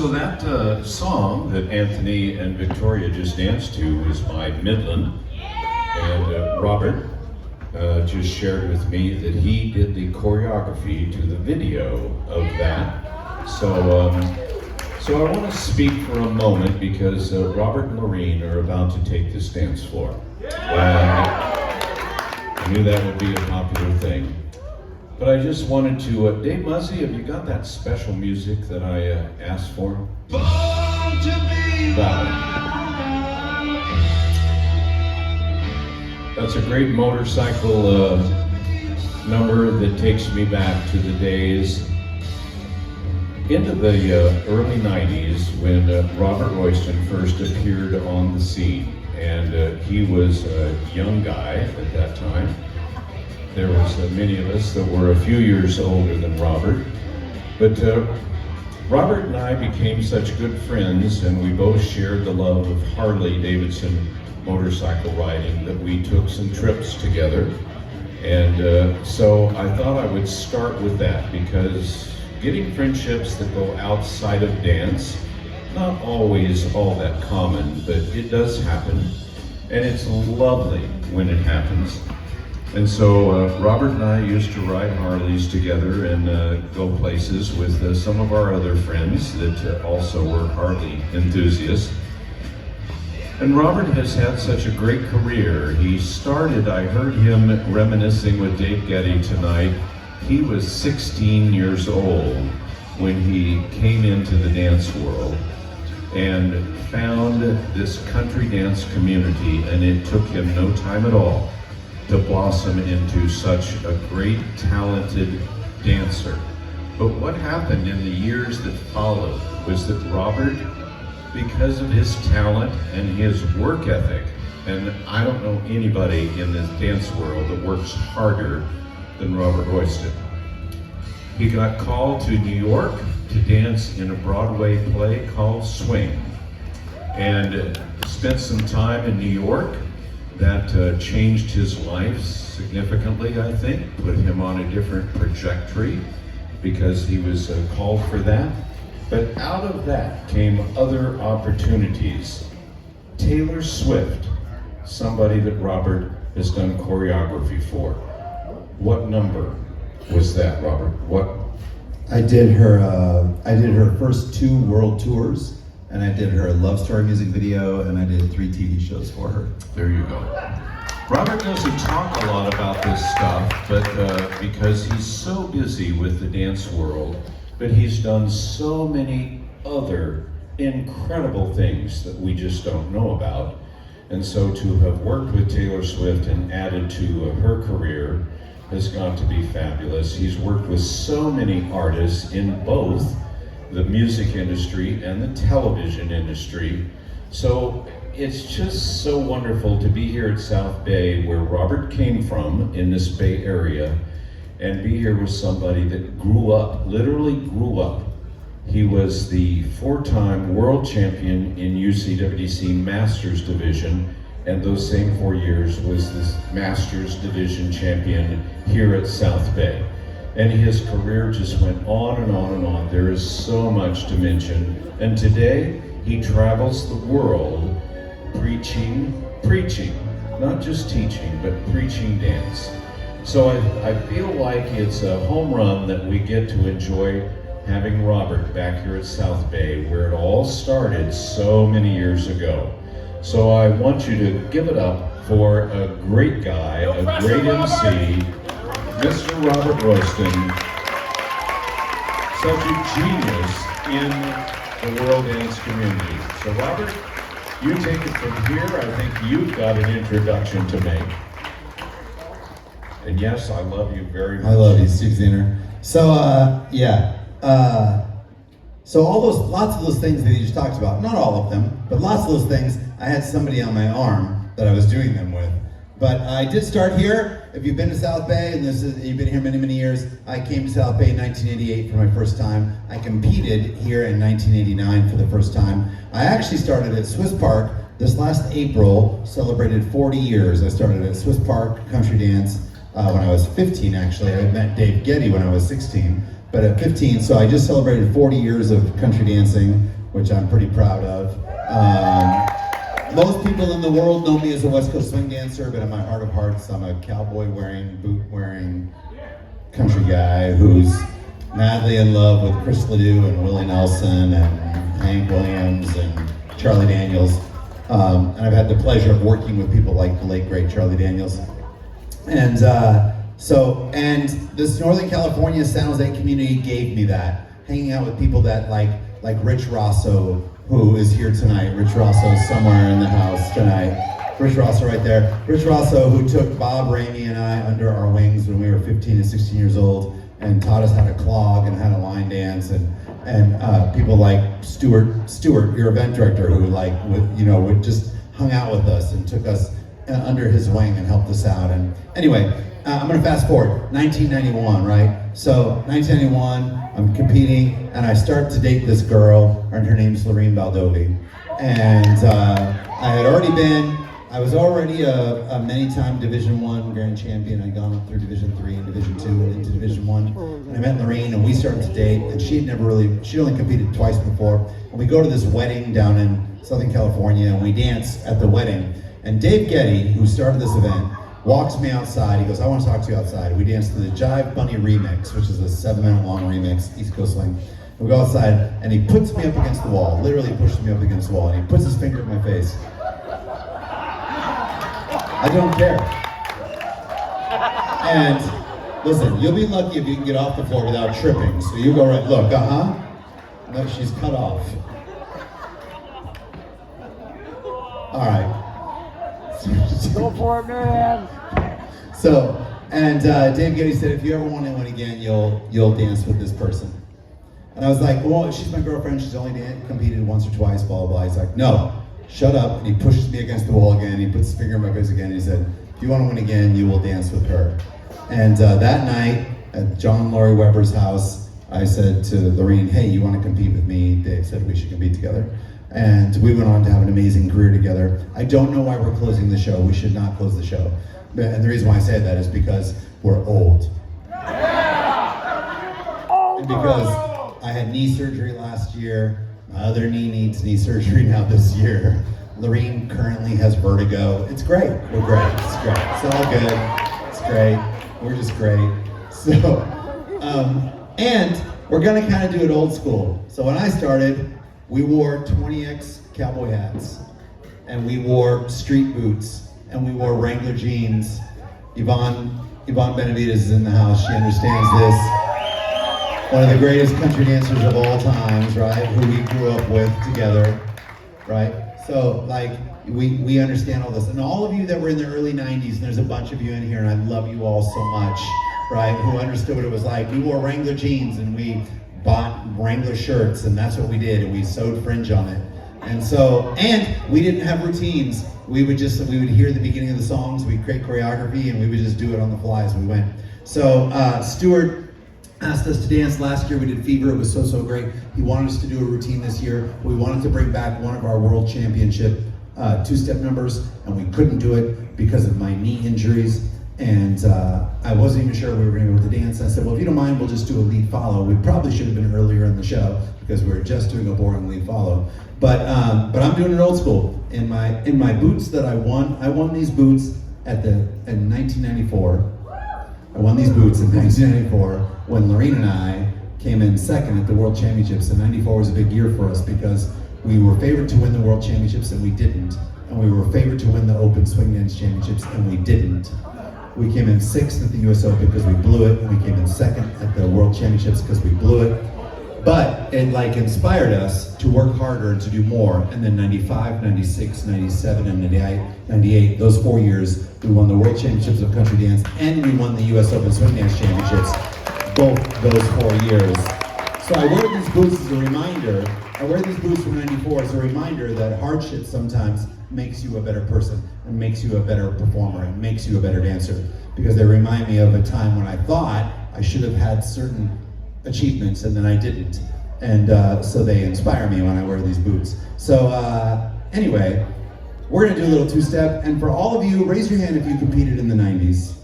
So that song that Anthony and Victoria just danced to is by Midland, and Robert just shared with me that he did the choreography to the video of that. So I want to speak for a moment because Robert and Laureen are about to take this dance floor. I knew that would be a popular thing. But I just wanted to, Dave Muzzy, have you got that special music that I asked for? Born to be That's a great motorcycle number that takes me back to the days into the early 90s when Robert Royston first appeared on the scene. And he was a young guy at that time. There was many of us that were a few years older than Robert. But Robert and I became such good friends, and we both shared the love of Harley Davidson motorcycle riding that we took some trips together. And so I thought I would start with that, because getting friendships that go outside of dance, not always all that common, but it does happen. And it's lovely when it happens. And so Robert and I used to ride Harleys together and go places with some of our other friends that also were Harley enthusiasts. And Robert has had such a great career. He started, I heard him reminiscing with Dave Getty tonight. He was 16 years old when he came into the dance world and found this country dance community, and it took him no time at all to blossom into such a great, talented dancer. But what happened in the years that followed was that Robert, because of his talent and his work ethic, and I don't know anybody in this dance world that works harder than Robert Royston. He got called to New York to dance in a Broadway play called Swing, and spent some time in New York. That changed his life significantly, I think, put him on a different trajectory because he was called for that. But out of that came other opportunities. Taylor Swift, somebody that Robert has done choreography for. What number was that, Robert? What? I did her first 2 world tours, and I did her love story music video, and I did 3 TV shows for her. There you go. Robert doesn't talk a lot about this stuff, but because he's so busy with the dance world, but he's done so many other incredible things that we just don't know about. And so to have worked with Taylor Swift and added to her career has got to be fabulous. He's worked with so many artists in both the music industry and the television industry. So it's just so wonderful to be here at South Bay, where Robert came from in this Bay Area, and be here with somebody that grew up, literally grew up. He was the 4-time world champion in UCWDC Masters Division, and those same 4 years was this Masters Division champion here at South Bay. And his career just went on and on and on. There is so much to mention. And today, he travels the world preaching, not just teaching, but preaching dance. So I feel like it's a home run that we get to enjoy having Robert back here at South Bay, where it all started so many years ago. So I want you to give it up for a great guy, a great MC, Mr. Robert Royston, such a genius in the world dance community. So Robert, you take it from here. I think you've got an introduction to make. And yes, I love you very much. I love you, Steve Zener. So, so lots of those things that you just talked about, not all of them, but lots of those things, I had somebody on my arm that I was doing them with. But I did start here. If you've been to South Bay, and you've been here many, many years, I came to South Bay in 1988 for my first time. I competed here in 1989 for the first time. I actually started at Swiss Park. This last April celebrated 40 years. I started at Swiss Park Country Dance when I was 15, actually. I met Dave Getty when I was 16. But at 15, so I just celebrated 40 years of country dancing, which I'm pretty proud of. Most people in the world know me as a West Coast swing dancer, but in my heart of hearts, I'm a cowboy-wearing, boot-wearing country guy who's madly in love with Chris Ledoux and Willie Nelson and Hank Williams and Charlie Daniels. And I've had the pleasure of working with people like the late, great Charlie Daniels. And and this Northern California San Jose community gave me that. Hanging out with people that like Rich Rosso, who is here tonight. Rich Rosso is somewhere in the house tonight. Rich Rosso right there. Rich Rosso, who took Bob Ramey and I under our wings when we were 15 and 16 years old and taught us how to clog and how to line dance, and people like Stewart, your event director, who just hung out with us and took us under his wing and helped us out. And anyway, I'm gonna fast forward, 1991, right? So 1991, I'm competing, and I start to date this girl, and her name's Laureen Baldovi. And I was already a many-time Division I grand champion. I'd gone up through Division III and Division II and into Division I. And I met Laureen, and we started to date, and she'd only competed twice before. And we go to this wedding down in Southern California, and we dance at the wedding. And Dave Getty, who started this event, walks me outside. He goes, I want to talk to you outside. We dance to the Jive Bunny remix, which is a 7-minute long remix, East Coast Swing. We go outside, and he puts me up against the wall, literally pushes me up against the wall, and he puts his finger in my face. I don't care. And listen, you'll be lucky if you can get off the floor without tripping. So you go right, look, no, she's cut off. All right. Go for it, man. So, and Dave Getty said, if you ever want anyone again, you'll dance with this person. And I was like, well, she's my girlfriend. She's only competed once or twice, blah, blah, blah. He's like, no, shut up. And he pushes me against the wall again. He puts his finger in my face again. And he said, if you want to win again, you will dance with her. And that night at John Laurie Weber's house, I said to Laureen, hey, you want to compete with me? Dave said we should compete together. And we went on to have an amazing career together. I don't know why we're closing the show. We should not close the show. And the reason why I say that is because we're old. And because I had knee surgery last year. My other knee needs knee surgery now this year. Laureen currently has vertigo. It's great. We're great. It's great. It's all good. It's great. We're just great. So, and we're gonna kind of do it old school. So when I started, we wore 20X cowboy hats, and we wore street boots, and we wore Wrangler jeans. Yvonne Benavides is in the house. She understands this. One of the greatest country dancers of all times, right? Who we grew up with together, right? So, like, we understand all this. And all of you that were in the early 90s, and there's a bunch of you in here, and I love you all so much, right? Who understood what it was like. We wore Wrangler jeans, and we bought Wrangler shirts, and that's what we did, and we sewed fringe on it. And so, and we didn't have routines. We would hear the beginning of the songs, we'd create choreography, and we would just do it on the fly as we went. So, Stuart asked us to dance last year. We did Fever. It was so great. He wanted us to do a routine this year. We wanted to bring back one of our world championship two-step numbers, and we couldn't do it because of my knee injuries. And I wasn't even sure we were going to be able to dance. I said, well, if you don't mind, we'll just do a lead follow. We probably should have been earlier in the show because we were just doing a boring lead follow. But I'm doing it old school. In my boots that I won these boots in 1994. I won these boots in 1994 when Laureen and I came in second at the World Championships. And 94 was a big year for us because we were favored to win the World Championships and we didn't. And we were favored to win the Open Swing Dance Championships and we didn't. We came in 6th at the US Open because we blew it, and we came in 2nd at the World Championships because we blew it. But it inspired us to work harder and to do more. And then 95, 96, 97, and 98, those 4 years, we won the World Championships of Country Dance and we won the US Open Swing Dance Championships, both those 4 years. So I wear these boots as a reminder. I wear these boots from 94 as a reminder that hardship sometimes makes you a better person and makes you a better performer and makes you a better dancer, because they remind me of a time when I thought I should have had certain achievements and then I didn't. And so they inspire me when I wear these boots. So anyway, we're gonna do a little two-step, and for all of you, raise your hand if you competed in the 90s.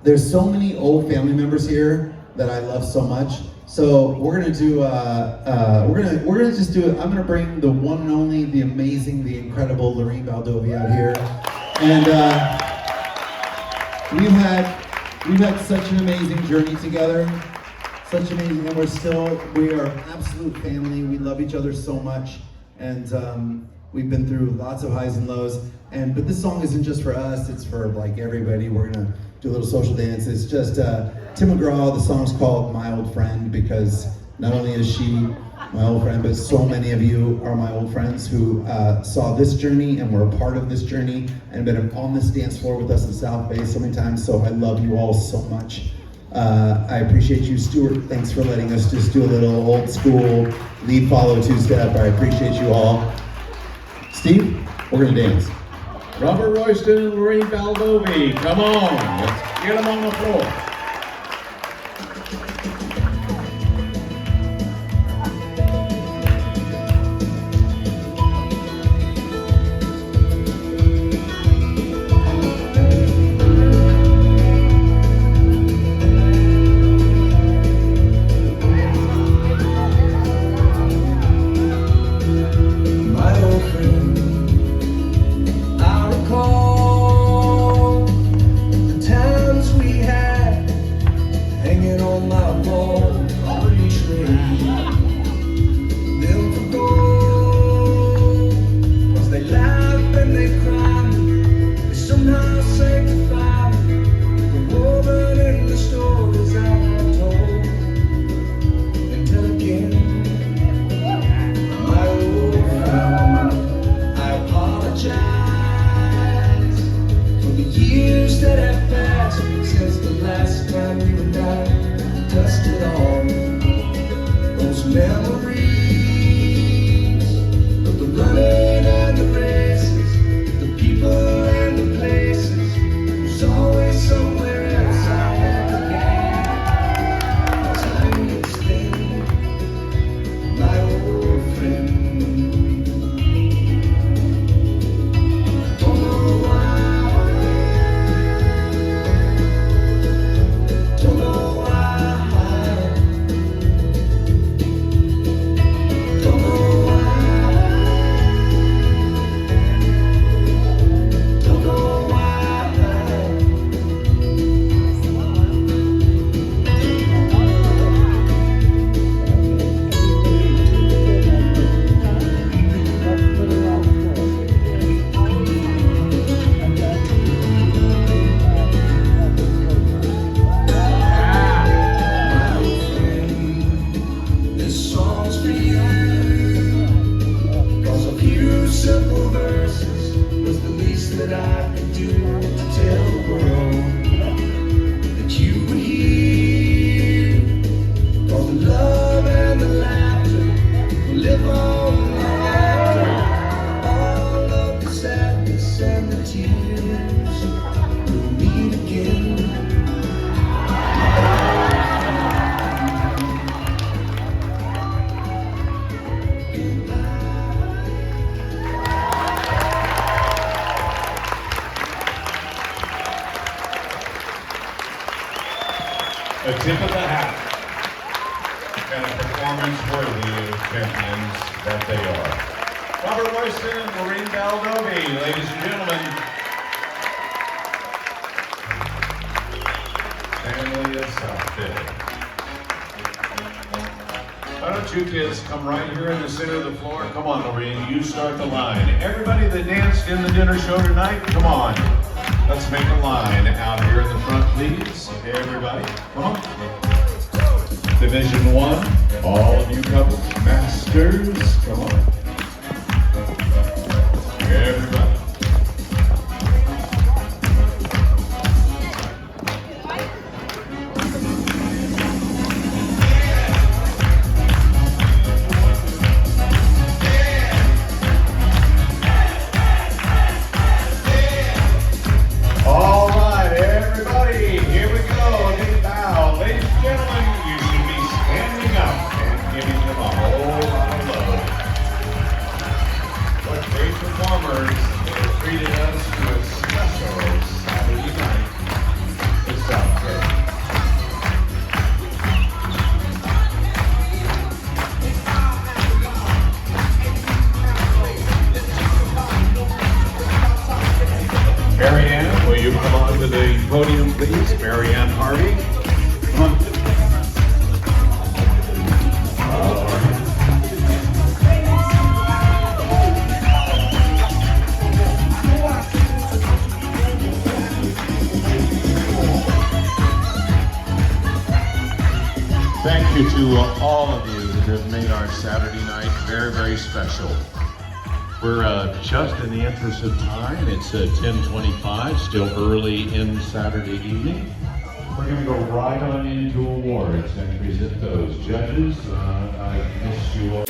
There's so many old family members here that I love so much. So we're gonna do we're gonna just do it. I'm gonna bring the one and only, the amazing, the incredible Laureen Baldovi out here, and we've had such an amazing journey together, such amazing, and we are absolute family. We love each other so much, and we've been through lots of highs and lows. But this song isn't just for us; it's for like everybody. We're gonna do a little social dance. It's just Tim McGraw. The song's called "My Old Friend" because not only is she my old friend, but so many of you are my old friends who saw this journey and were a part of this journey and been on this dance floor with us in South Bay so many times. So I love you all so much. I appreciate you, Stuart. Thanks for letting us just do a little old school lead, follow, two-step. I appreciate you all. Steve, we're gonna dance. Robert Royston and Laureen Baldovi, come on, let's get them on the floor. A tip of the hat and a performance worthy of champions that they are. Robert Royston and Laureen Baldovi, ladies and gentlemen. Family of South Bay. Why don't you kids come right here in the center of the floor? Come on, Laureen, you start the line. Everybody that danced in the dinner show tonight, come on. Let's make a line out here in the front, please. Everybody, come on. Division 1, all of you couples, masters, come on. Everybody. Performers to the podium, please. Mary Ann Harvey. Come on. All right. Thank you to all of you that have made our Saturday night very, very special. We're just in the interest of time. It's 10:25, still early in Saturday evening. We're going to go right on into awards and present those. Judges, I miss you all.